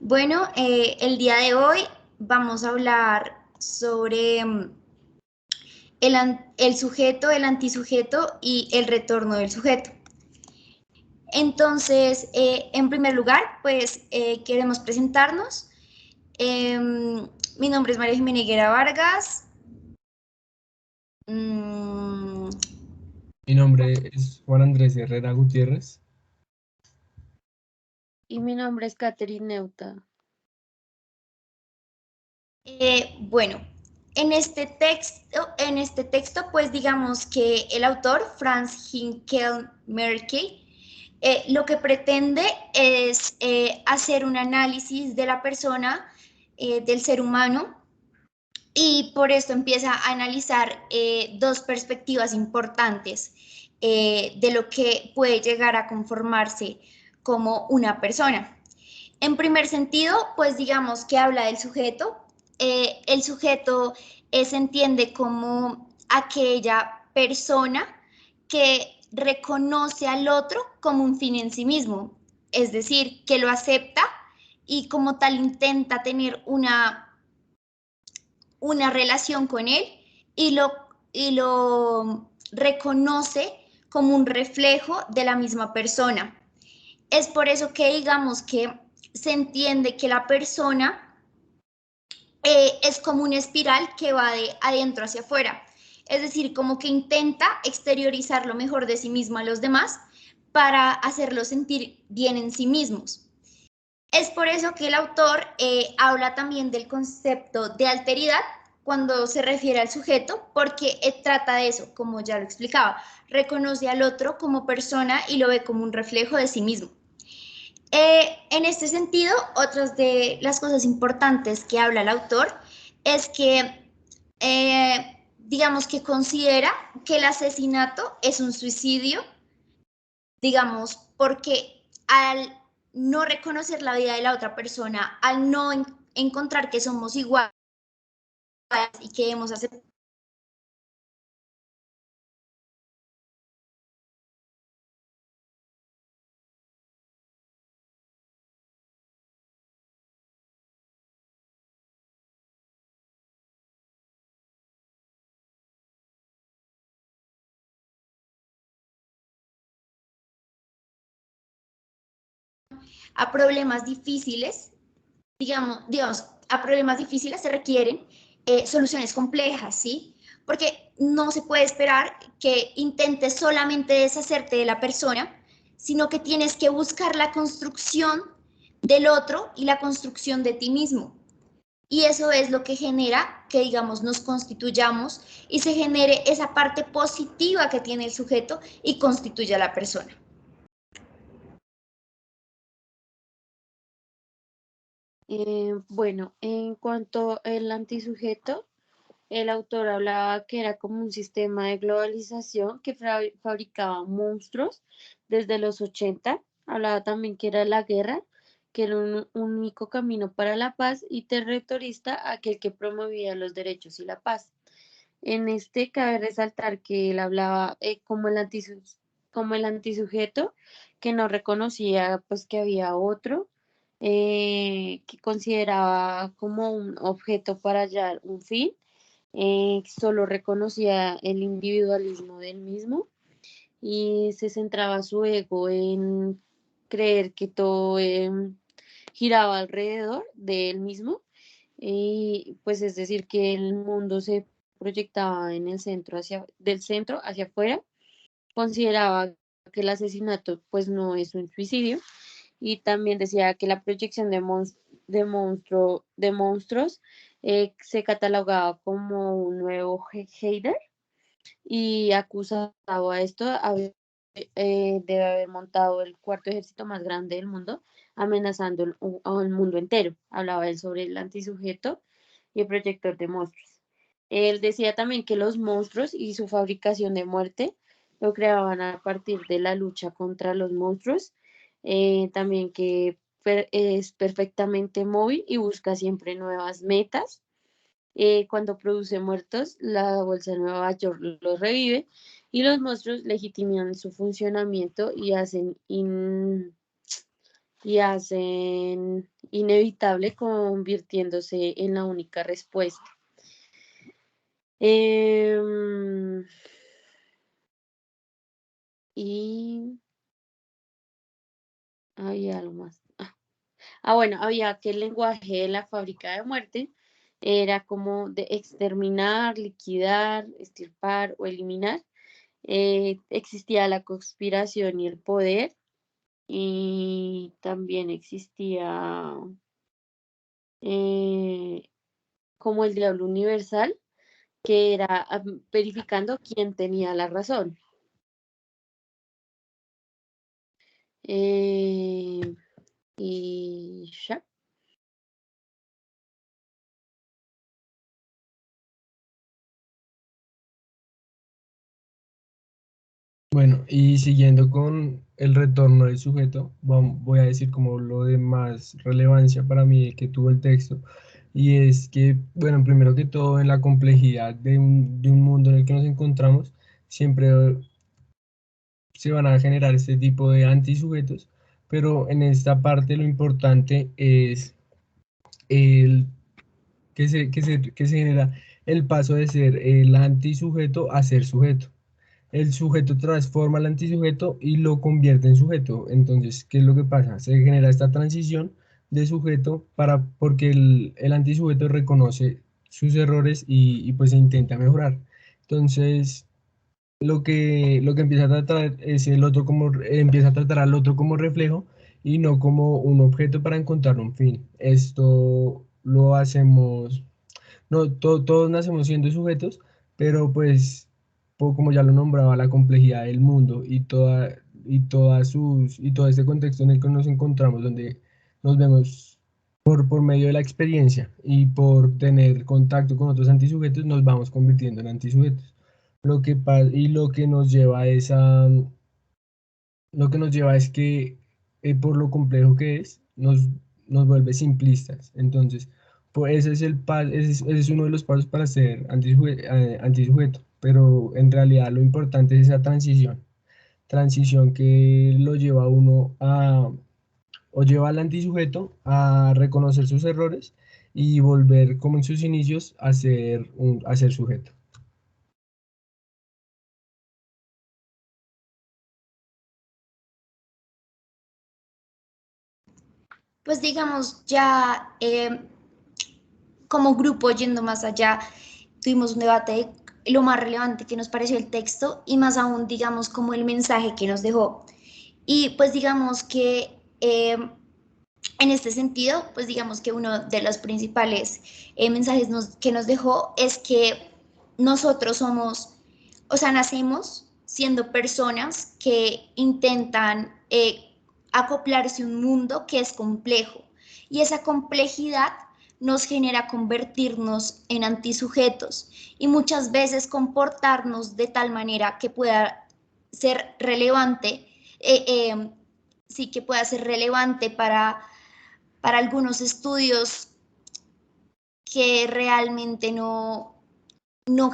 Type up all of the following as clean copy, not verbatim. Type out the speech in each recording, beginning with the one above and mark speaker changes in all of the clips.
Speaker 1: Bueno, el día de hoy vamos a hablar sobre el sujeto, el antisujeto y el retorno del sujeto. Entonces, en primer lugar, pues queremos presentarnos. Mi nombre es María Jimena Higuera Vargas. Mm,
Speaker 2: Mi nombre es Juan Andrés Herrera Gutiérrez.
Speaker 3: Y mi nombre es Catherine Neuta.
Speaker 1: bueno, en este texto, pues digamos que el autor, Franz Hinkel Merkel, lo que pretende es hacer un análisis de la persona, del ser humano, y por esto empieza a analizar dos perspectivas importantes de lo que puede llegar a conformarse como una persona. En primer sentido, pues digamos que habla del sujeto. El sujeto se entiende como aquella persona que reconoce al otro como un fin en sí mismo, es decir, que lo acepta y como tal intenta tener una relación con él y lo reconoce como un reflejo de la misma persona. Es por eso que digamos que se entiende que la persona es como una espiral que va de adentro hacia afuera. Es decir, como que intenta exteriorizar lo mejor de sí mismo a los demás para hacerlos sentir bien en sí mismos. Es por eso que el autor habla también del concepto de alteridad cuando se refiere al sujeto, porque trata de eso, como ya lo explicaba, reconoce al otro como persona y lo ve como un reflejo de sí mismo. En este sentido, otras de las cosas importantes que habla el autor es que, digamos que considera que el asesinato es un suicidio, digamos, porque al no reconocer la vida de la otra persona, al no encontrar que somos iguales y que hemos aceptado a problemas difíciles, digamos, a problemas difíciles se requieren soluciones complejas, ¿sí? Porque no se puede esperar que intentes solamente deshacerte de la persona, sino que tienes que buscar la construcción del otro y la construcción de ti mismo. Y eso es lo que genera que, digamos, nos constituyamos y se genere esa parte positiva que tiene el sujeto y constituye a la persona.
Speaker 3: Bueno, en cuanto al antisujeto, el autor hablaba que era como un sistema de globalización que fabricaba monstruos desde los 80. Hablaba también que era la guerra, que era un único camino para la paz, y territorista, aquel que promovía los derechos y la paz. En este cabe resaltar que él hablaba como el antisujeto, que no reconocía pues que había otro, que consideraba como un objeto para hallar un fin, solo reconocía el individualismo del mismo y se centraba su ego en creer que todo giraba alrededor de él mismo, y pues es decir que el mundo se proyectaba en el centro del centro hacia afuera. Consideraba que el asesinato pues no es un suicidio, y también decía que la proyección de monstruos se catalogaba como un nuevo Heider, y acusaba a esto de haber montado el cuarto ejército más grande del mundo, amenazando al mundo entero. Hablaba él sobre el antisujeto y el proyector de monstruos. Él decía también que los monstruos y su fabricación de muerte lo creaban a partir de la lucha contra los monstruos. También que es perfectamente móvil y busca siempre nuevas metas. Cuando produce muertos, la Bolsa de Nueva York los revive, y los monstruos legitiman su funcionamiento y hacen y hacen inevitable convirtiéndose en la única respuesta. Y había algo más. Bueno, había que el lenguaje de la fábrica de muerte era como de exterminar, liquidar, extirpar o eliminar. Existía la conspiración y el poder, y también existía eh, como el diablo universal, que era verificando quién tenía la razón. Y ya.
Speaker 2: Bueno, y siguiendo con el retorno del sujeto, voy a decir como lo de más relevancia para mí que tuvo el texto, y es que, bueno, primero que todo, en la complejidad de un mundo en el que nos encontramos, siempre se van a generar este tipo de antisujetos, pero en esta parte lo importante es el que se genera el paso de ser el antisujeto a ser sujeto. El sujeto transforma al antisujeto y lo convierte en sujeto. Entonces, ¿qué es lo que pasa? Se genera esta transición de sujeto porque el antisujeto reconoce sus errores y pues se intenta mejorar. Entonces, lo que empieza a tratar es el otro como, empieza a tratar al otro como reflejo y no como un objeto para encontrar un fin. Esto lo hacemos, no, todos nacemos siendo sujetos, pero pues, como ya lo nombraba, la complejidad del mundo y todo este contexto en el que nos encontramos, donde nos vemos por medio de la experiencia y por tener contacto con otros antisujetos, nos vamos convirtiendo en antisujetos. Lo que nos lleva es lo que nos lleva es que por lo complejo que es, nos vuelve simplistas. Entonces, pues ese es uno de los pasos para ser antisujeto, pero en realidad lo importante es esa transición que lo lleva a uno o lleva al antisujeto a reconocer sus errores y volver como en sus inicios a ser sujeto.
Speaker 1: Pues digamos, ya como grupo, yendo más allá, tuvimos un debate de lo más relevante que nos pareció el texto y más aún, digamos, como el mensaje que nos dejó. Y pues digamos que en este sentido, pues digamos que uno de los principales mensajes que nos dejó es que nosotros somos, o sea, nacemos siendo personas que intentan acoplarse a un mundo que es complejo y esa complejidad nos genera convertirnos en antisujetos y muchas veces comportarnos de tal manera que pueda ser relevante, sí que pueda ser relevante para algunos estudios que realmente no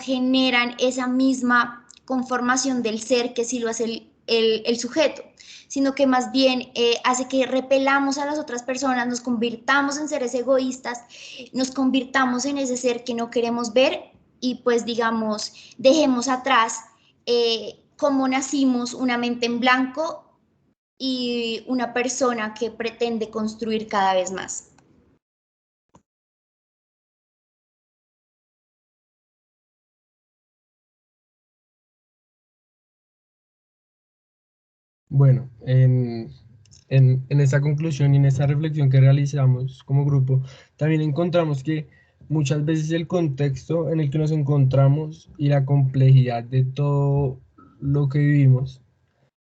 Speaker 1: generan esa misma conformación del ser que sí lo hace el sujeto, sino que más bien hace que repelamos a las otras personas, nos convirtamos en seres egoístas, nos convirtamos en ese ser que no queremos ver y pues digamos, dejemos atrás cómo nacimos, una mente en blanco y una persona que pretende construir cada vez más.
Speaker 2: Bueno, en esta conclusión y en esta reflexión que realizamos como grupo, también encontramos que muchas veces el contexto en el que nos encontramos y la complejidad de todo lo que vivimos,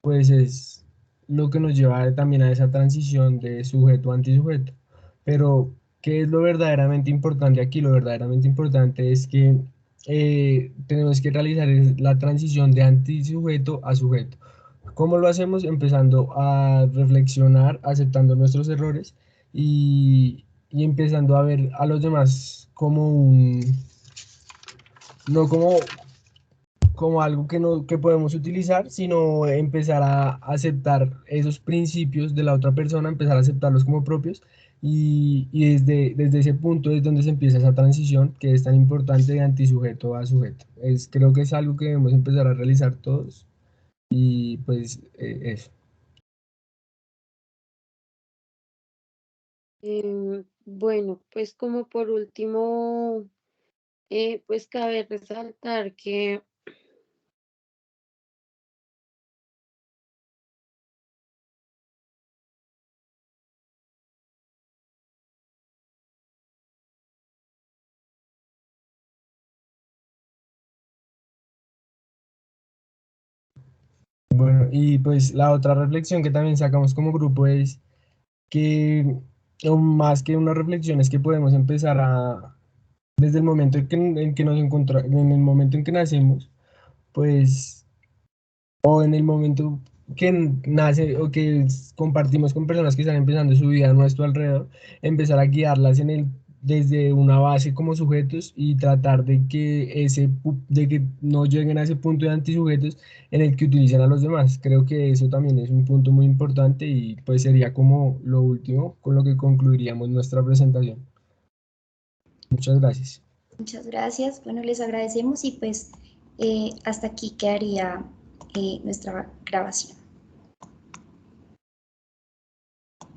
Speaker 2: pues es lo que nos lleva también a esa transición de sujeto a antisujeto. Pero, ¿qué es lo verdaderamente importante aquí? Lo verdaderamente importante es que tenemos que realizar la transición de antisujeto a sujeto. ¿Cómo lo hacemos? Empezando a reflexionar, aceptando nuestros errores y empezando a ver a los demás como no como, como algo que, no, que podemos utilizar, sino empezar a aceptar esos principios de la otra persona, empezar a aceptarlos como propios y desde ese punto es donde se empieza esa transición que es tan importante de antisujeto a sujeto. Creo que es algo que debemos empezar a realizar todos y pues eso.
Speaker 3: Bueno, pues como por último, pues cabe resaltar que
Speaker 2: Bueno, y pues la otra reflexión que también sacamos como grupo es que, o más que una reflexión, es que podemos empezar a, desde el momento en que nos encontramos, en el momento en que nacemos, pues, o en el momento que nace o que compartimos con personas que están empezando su vida a nuestro alrededor, empezar a guiarlas desde una base como sujetos y tratar de que, de que no lleguen a ese punto de antisujetos en el que utilizan a los demás. Creo que eso también es un punto muy importante y pues sería como lo último con lo que concluiríamos nuestra presentación. Muchas gracias.
Speaker 1: Muchas gracias. Bueno, les agradecemos y pues hasta aquí quedaría nuestra grabación.